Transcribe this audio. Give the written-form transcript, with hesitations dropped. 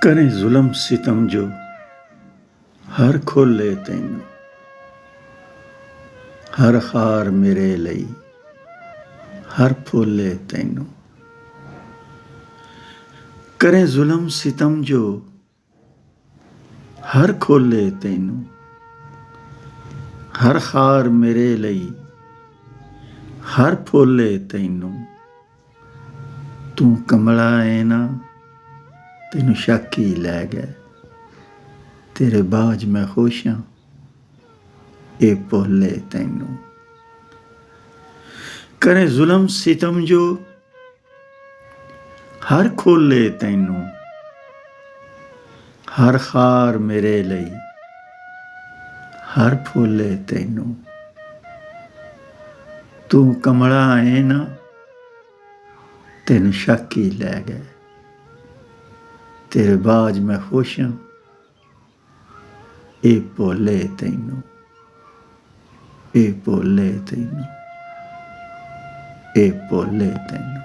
ਕਰੇ ਜ਼ੁਲਮ ਸਿਤਮ ਜੋ ਹਰ ਖੋਲੇ ਤੈਨੂੰ, ਹਰ ਹਾਰ ਮੇਰੇ ਲਈ ਹਰ ਫੋਲੇ ਤੈਨੂੰ। ਕਰੇ ਜ਼ੁਲਮ ਸਿਤਮ ਜੋ ਹਰ ਖੋਲੇ ਤੈਨੂੰ, ਹਰ ਹਾਰ ਮੇਰੇ ਲਈ ਹਰ ਫੋਲੇ ਤੈਨੂੰ। ਤੂੰ ਕਮਲਾ ਏ ਨਾ ਤੈਨੂੰ ਸ਼ੱਕ ਹੀ ਲੈ ਗਏ, ਤੇਰੇ ਬਾਝ ਮੈਂ ਖੁਸ਼ ਹਾਂ ਇਹ ਭੋਲੇ ਤੈਨੂੰ। ਕਰੇ ਜ਼ੁਲਮ ਸਿਤਮ ਜੋ ਹਰ ਖੋਲੇ ਤੈਨੂੰ, ਹਰ ਹਾਰ ਮੇਰੇ ਲਈ ਹਰ ਫੋਲੇ ਤੈਨੂੰ। ਤੂੰ ਕਮਲਾ ਏ ਨਾ ਤੈਨੂੰ ਸ਼ੱਕ ਹੀ ਲੈ ਗਏ, ਤੇਰੇ ਬਾਝ ਮੈਂ ਖੁਸ਼ ਹਾਂ ਇਹ ਭੋਲੇ ਤੈਨੂੰ, ਇਹ ਭੋਲੇ ਤੈਨੂੰ, ਇਹ ਭੋਲੇ ਤੈਨੂੰ।